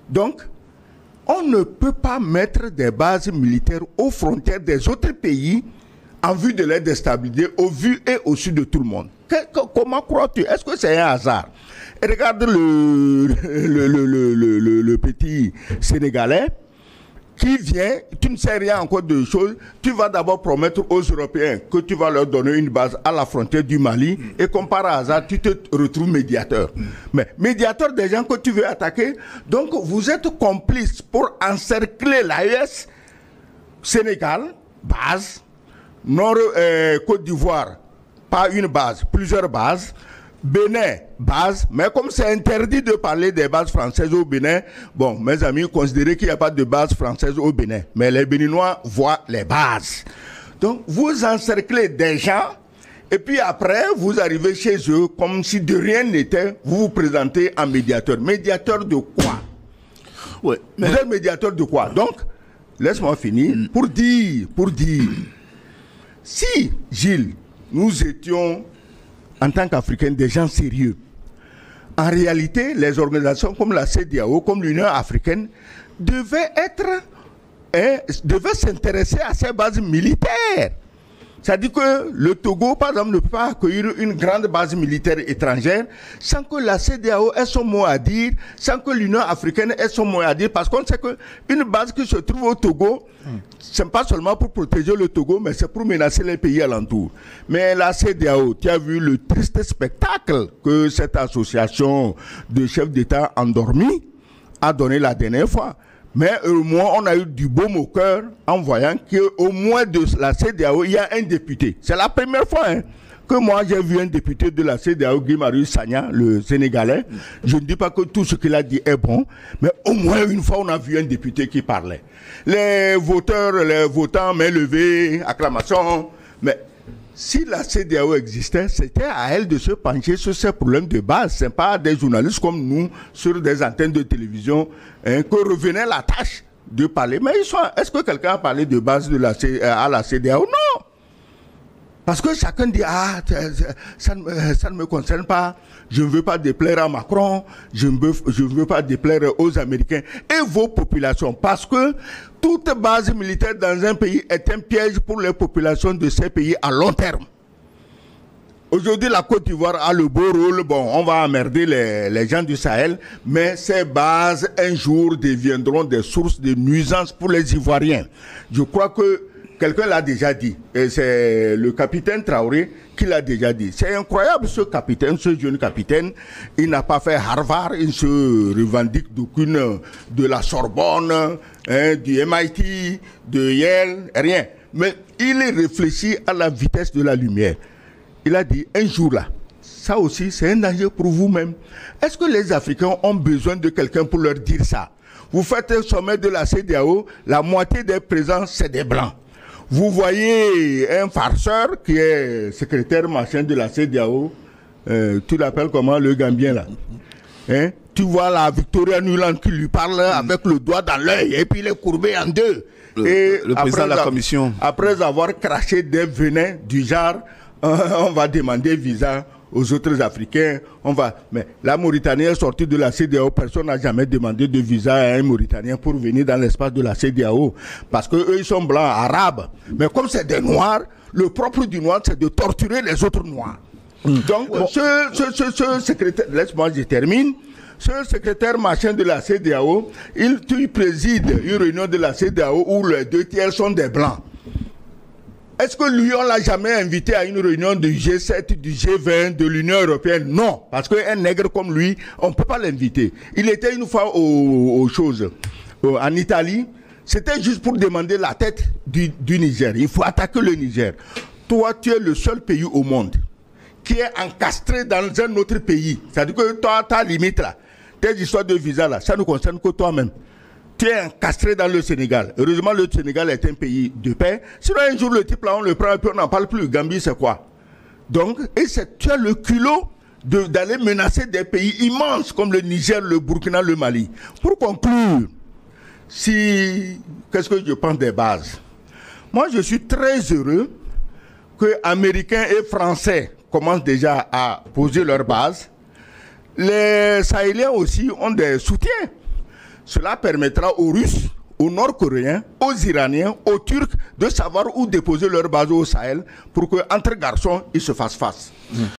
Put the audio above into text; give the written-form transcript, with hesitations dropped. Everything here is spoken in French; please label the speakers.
Speaker 1: Donc, on ne peut pas mettre des bases militaires aux frontières des autres pays en vue de les déstabiliser, au vu et au su de tout le monde. Comment crois-tu? Est-ce que c'est un hasard? Et regarde le petit Sénégalais qui vient, tu ne sais rien encore de choses, tu vas d'abord promettre aux Européens que tu vas leur donner une base à la frontière du Mali et comme par hasard, tu te retrouves médiateur. Mais médiateur des gens que tu veux attaquer, donc vous êtes complices pour encercler l'AES, Sénégal, base, Côte d'Ivoire, pas une base, plusieurs bases, Bénin, base, mais comme c'est interdit de parler des bases françaises au Bénin, bon, mes amis, considérez qu'il n'y a pas de base française au Bénin, mais les Béninois voient les bases. Donc, vous encerclez des gens, et puis après, vous arrivez chez eux, comme si de rien n'était, vous vous présentez en médiateur. Médiateur de quoi?
Speaker 2: Ouais, mais...
Speaker 1: Vous êtes médiateur de quoi? Donc, laisse-moi finir, pour dire, si, Gilles, nous étions en tant qu'Africains, des gens sérieux. En réalité, les organisations comme la CEDEAO, comme l'Union africaine, devaient s'intéresser à ces bases militaires. C'est-à-dire que le Togo, par exemple, ne peut pas accueillir une grande base militaire étrangère sans que la CEDEAO ait son mot à dire, sans que l'Union africaine ait son mot à dire, parce qu'on sait qu'une base qui se trouve au Togo, ce n'est pas seulement pour protéger le Togo, mais c'est pour menacer les pays alentours. Mais la CEDEAO, tu as vu le triste spectacle que cette association de chefs d'État endormis a donné la dernière fois. Mais au moins, on a eu du baume au cœur en voyant qu'au moins de la CEDEAO, il y a un député. C'est la première fois que moi, j'ai vu un député de la CEDEAO, Guy Marius Sagna, le Sénégalais. Je ne dis pas que tout ce qu'il a dit est bon, mais au moins une fois, on a vu un député qui parlait. Les votants, main levée, acclamation. Mais si la CEDEAO existait, c'était à elle de se pencher sur ces problèmes de base. Ce n'est pas des journalistes comme nous, sur des antennes de télévision, que revenait la tâche de parler. Mais est-ce que quelqu'un a parlé de base à la CEDEAO? Non. Parce que chacun dit, ça ne me concerne pas, je ne veux pas déplaire à Macron, je ne veux pas déplaire aux Américains et vos populations. Parce que toute base militaire dans un pays est un piège pour les populations de ces pays à long terme. Aujourd'hui, la Côte d'Ivoire a le beau rôle. Bon, on va emmerder les gens du Sahel, mais ces bases, un jour, deviendront des sources de nuisances pour les Ivoiriens. Je crois que quelqu'un l'a déjà dit, et c'est le capitaine Traoré qui l'a déjà dit. C'est incroyable ce jeune capitaine, il n'a pas fait Harvard, il se revendique de la Sorbonne, du MIT, de Yale, rien. Mais il réfléchit à la vitesse de la lumière. Il a dit, un jour là, ça aussi c'est un danger pour vous-même. Est-ce que les Africains ont besoin de quelqu'un pour leur dire ça? Vous faites un sommet de la CEDEAO, la moitié des présents c'est des Blancs. Vous voyez un farceur qui est secrétaire machin de la CEDEAO, tu l'appelles comment, le Gambien là, tu vois la Victoria Nuland qui lui parle avec le doigt dans l'œil et puis il est courbé en deux.
Speaker 2: Le président de la commission.
Speaker 1: Après avoir craché des venins du genre, on va demander visa aux autres Africains, mais la Mauritanie est sortie de la CEDEAO, personne n'a jamais demandé de visa à un Mauritanien pour venir dans l'espace de la CEDEAO, parce qu'eux ils sont blancs, arabes, mais comme c'est des noirs, le propre du noir c'est de torturer les autres noirs. Donc ce secrétaire, laisse-moi je termine, ce secrétaire machin de la CEDEAO, il préside une réunion de la CEDEAO où les 2/3 sont des blancs. Est-ce que lui, on l'a jamais invité à une réunion du G7, du G20, de l'Union européenne? Non, parce qu'un nègre comme lui, on ne peut pas l'inviter. Il était une fois en Italie, c'était juste pour demander la tête du Niger. Il faut attaquer le Niger. Toi, tu es le seul pays au monde qui est encastré dans un autre pays. C'est-à-dire que toi, ta limite là, tes histoires de visa là, ça ne concerne que toi-même. Tu es encastré dans le Sénégal. Heureusement, le Sénégal est un pays de paix. Sinon, un jour, le type là, on le prend et puis on n'en parle plus. Gambie, c'est quoi? Donc, tu as le culot d'aller menacer des pays immenses comme le Niger, le Burkina, le Mali. Pour conclure, qu'est-ce que je pense des bases? Moi, je suis très heureux que Américains et Français commencent déjà à poser leurs bases. Les Sahéliens aussi ont des soutiens. cela permettra aux Russes, aux Nord-Coréens, aux Iraniens, aux Turcs de savoir où déposer leur base au Sahel pour qu'entre garçons, ils se fassent face.